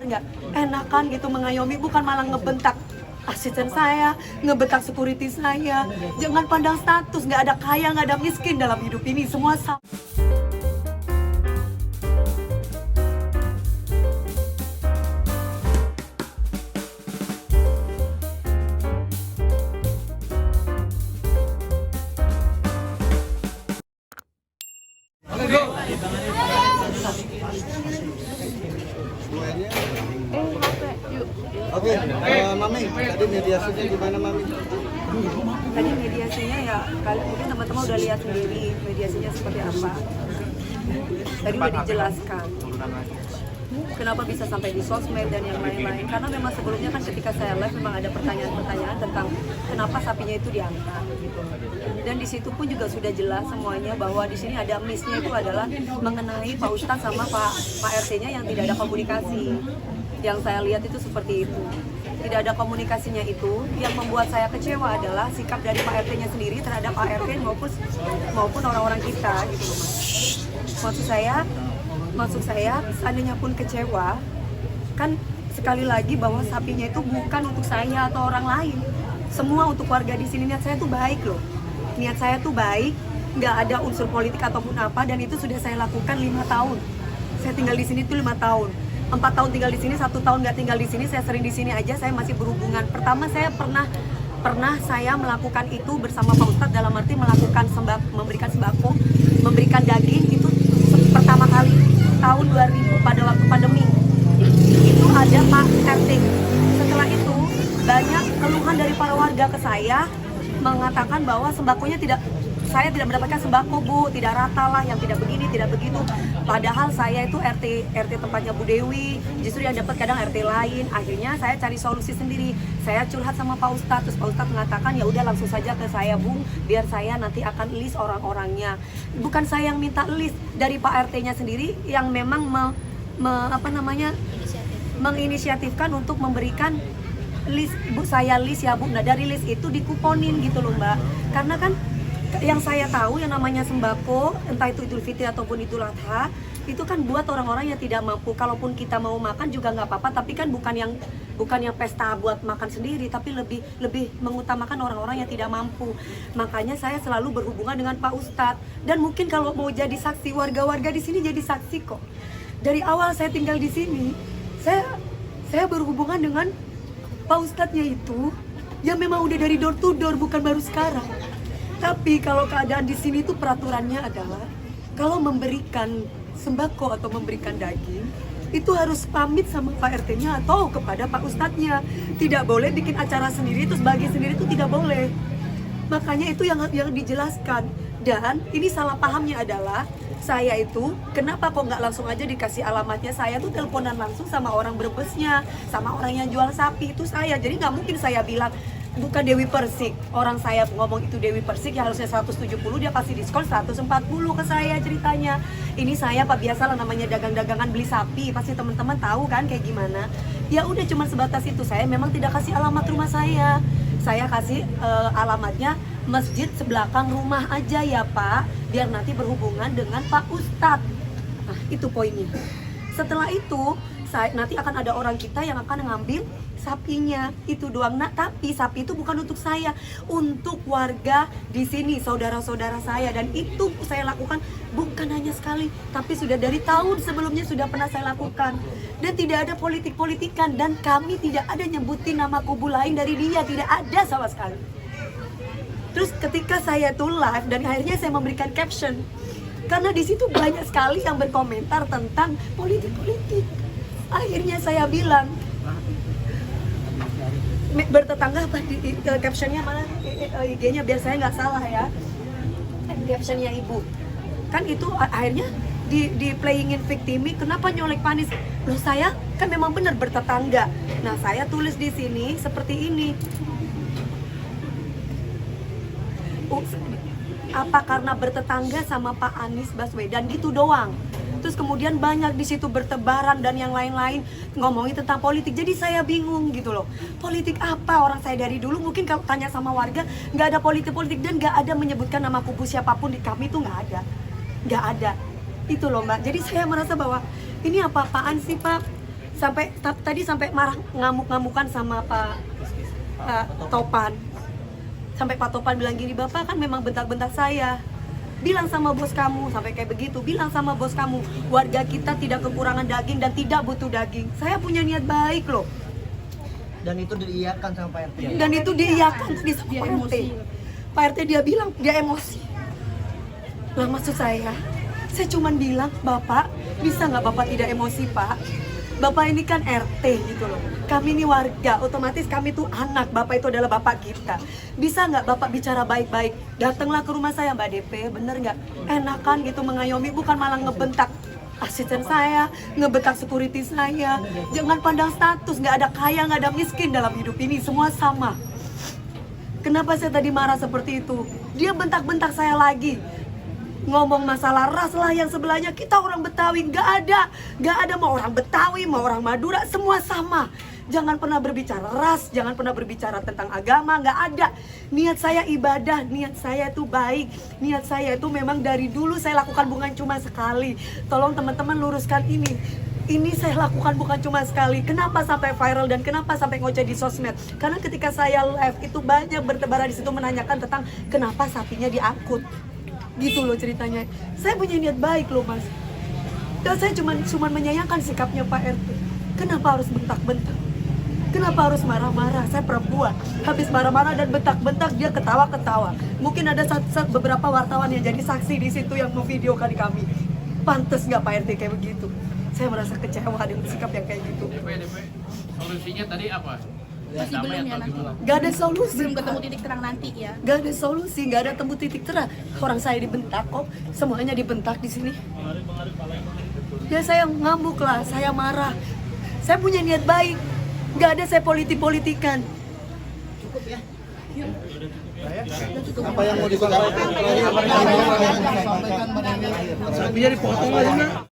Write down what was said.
nggak enakan gitu mengayomi, bukan malah ngebentak asisten saya, ngebentak security saya. Jangan pandang status, nggak ada kaya, nggak ada miskin dalam hidup ini, semua sama. Oke, Mami, tadi mediasinya gimana, Mami? Tadi mediasinya ya, mungkin teman-teman udah lihat sendiri mediasinya seperti apa. Tadi udah dijelaskan kenapa bisa sampai di sosmed dan yang lain-lain. Karena memang sebelumnya kan ketika saya live memang ada pertanyaan-pertanyaan tentang kenapa sapinya itu diangkat gitu. Dan di situ pun juga sudah jelas semuanya bahwa di sini ada miss-nya itu adalah mengenai Pak Ustadz sama Pak RT-nya yang tidak ada komunikasi. Yang saya lihat itu seperti itu. Tidak ada komunikasinya itu. Yang membuat saya kecewa adalah sikap dari Pak RT-nya sendiri terhadap Pak RT maupun orang-orang kita gitu loh, Mas. Maksud saya seandainya pun kecewa, kan sekali lagi bahwa sapinya itu bukan untuk saya atau orang lain. Semua untuk warga di sini. Niat saya tuh baik loh. Niat saya tuh baik, nggak ada unsur politik ataupun apa, dan itu sudah saya lakukan 5 tahun. Saya tinggal di sini tuh 5 tahun. 4 tahun tinggal di sini, 1 tahun nggak tinggal di sini. Saya sering di sini aja, saya masih berhubungan. Pertama saya pernah saya melakukan itu bersama Pak Ustadz, dalam arti melakukan memberikan sembako, memberikan daging itu pertama kali tahun 2000 pada waktu pandemi. Itu ada Pak RT. Setelah itu banyak keluhan dari para warga ke saya mengatakan bahwa sembakonya saya tidak mendapatkan sembako, Bu, tidak rata lah, yang tidak begini, tidak begitu. Padahal saya itu RT tempatnya Bu Dewi, justru yang dapat kadang RT lain. Akhirnya saya cari solusi sendiri. Saya curhat sama Pak Ustadz, terus Pak Ustadz mengatakan ya udah langsung saja ke saya, Bu, biar saya nanti akan list orang-orangnya. Bukan saya yang minta list, dari Pak RT-nya sendiri yang memang menginisiatifkan untuk memberikan list. Bu, saya list ya, Bu. Nah, dari list itu dikuponin gitu loh, Mbak. Karena kan yang saya tahu yang namanya sembako, entah itu Idul Fitri ataupun Idul Adha, itu kan buat orang-orang yang tidak mampu. Kalaupun kita mau makan juga nggak apa-apa, tapi kan bukan yang pesta buat makan sendiri, tapi lebih mengutamakan orang-orang yang tidak mampu. Makanya saya selalu berhubungan dengan Pak Ustadz, dan mungkin kalau mau jadi saksi, warga-warga di sini jadi saksi kok. Dari awal saya tinggal di sini, saya berhubungan dengan Pak Ustadznya itu yang memang udah dari door to door, bukan baru sekarang. Tapi kalau keadaan di sini tuh peraturannya adalah kalau memberikan sembako atau memberikan daging itu harus pamit sama Pak RT-nya atau kepada Pak Ustadznya. Tidak boleh bikin acara sendiri terus bagi sendiri, itu tidak boleh. Makanya itu yang dijelaskan. Dan ini salah pahamnya adalah saya itu kenapa kok nggak langsung aja dikasih alamatnya. Saya tuh teleponan langsung sama orang Brebesnya, sama orang yang jual sapi itu saya. Jadi nggak mungkin saya bilang bukan Dewi Persik. Orang saya ngomong itu Dewi Persik yang harusnya 170, dia kasih diskon 140 ke saya ceritanya. Ini saya Pak, biasalah namanya dagang-dagangan beli sapi, pasti teman-teman tahu kan kayak gimana. Ya udah cuma sebatas itu. Saya memang tidak kasih alamat rumah saya. Saya kasih alamatnya masjid sebelakang rumah aja ya Pak, biar nanti berhubungan dengan Pak Ustadz. Nah, itu poinnya. Setelah itu nanti akan ada orang kita yang akan ngambil sapinya, itu doang. Nah, tapi sapi itu bukan untuk saya, untuk warga di sini, saudara-saudara saya. Dan itu saya lakukan bukan hanya sekali, tapi sudah dari tahun sebelumnya sudah pernah saya lakukan. Dan tidak ada politik-politikan, dan kami tidak ada nyebutin nama kubu lain dari dia, tidak ada sama sekali. Terus ketika saya tuh live dan akhirnya saya memberikan caption, karena di situ banyak sekali yang berkomentar tentang politik-politik. Akhirnya saya bilang, bertetangga apa di captionnya, mana IG-nya biar saya nggak salah ya, captionnya ibu kan itu akhirnya di playingin victimi, kenapa nyolek Panis. Loh, saya kan memang benar bertetangga. Nah, saya tulis di sini seperti ini, apa karena bertetangga sama Pak Anies Baswedan gitu doang. Terus kemudian banyak di situ bertebaran dan yang lain-lain ngomongin tentang politik. Jadi saya bingung gitu loh. Politik apa? Orang saya dari dulu mungkin kalau tanya sama warga nggak ada politik-politik, dan nggak ada menyebutkan nama kubu siapapun di kami, itu nggak ada. Itu loh Mbak. Jadi saya merasa bahwa ini apa-apaan sih Pak? Tadi sampai marah ngamuk-ngamukan sama Pak Topan. Sampai Pak Topan bilang gini, "Bapak kan memang bentak-bentak saya. Bilang sama bos kamu," sampai kayak begitu. "Bilang sama bos kamu, warga kita tidak kekurangan daging dan tidak butuh daging." Saya punya niat baik loh. Dan itu diiyakan sama Pak RT. Dan itu diiyakan tadi sama Pak RT. Pak RT dia bilang dia emosi. Lah maksud saya cuman bilang, "Bapak, bisa nggak Bapak tidak emosi, Pak? Bapak ini kan RT gitu loh. Kami ini warga, otomatis kami tuh anak. Bapak itu adalah bapak kita. Bisa nggak Bapak bicara baik-baik? Datanglah ke rumah saya, Mbak DP, bener nggak? Enakan gitu mengayomi, bukan malah ngebentak asisten saya, ngebentak security saya. Jangan pandang status, nggak ada kaya, nggak ada miskin dalam hidup ini, semua sama." Kenapa saya tadi marah seperti itu? Dia bentak-bentak saya lagi. Ngomong masalah ras lah yang sebelahnya, kita orang Betawi, nggak ada mau orang Betawi, mau orang Madura, semua sama. Jangan pernah berbicara ras, jangan pernah berbicara tentang agama, nggak ada. Niat saya ibadah, niat saya itu baik, niat saya itu memang dari dulu saya lakukan bukan cuma sekali. Tolong teman-teman luruskan ini. Ini saya lakukan bukan cuma sekali. Kenapa sampai viral dan kenapa sampai ngoceh di sosmed? Karena ketika saya live itu banyak bertebaran di situ menanyakan tentang kenapa sapinya diangkut. Gitu loh ceritanya. Saya punya niat baik loh Mas. Dan saya cuma menyayangkan sikapnya Pak RT. Kenapa harus bentak-bentak? Kenapa harus marah-marah? Saya perempuan. Habis marah-marah dan bentak-bentak dia ketawa-ketawa. Mungkin ada beberapa wartawan yang jadi saksi di situ yang memvideokan kami. Pantes nggak Pak RT kayak begitu? Saya merasa kecewa dengan sikap yang kayak gitu. DP, solusinya tadi apa? Masih belum ya nanti. Gak ada solusi. Belum ketemu titik terang nanti ya. Gak ada solusi, gak ada temu titik terang. Orang saya dibentak kok, semuanya dibentak di sini. Ya saya ngamuk lah, saya marah. Saya punya niat baik. Gak ada saya politik-politikan. Apa yang mau disampaikan? Sapinya dipotong aja.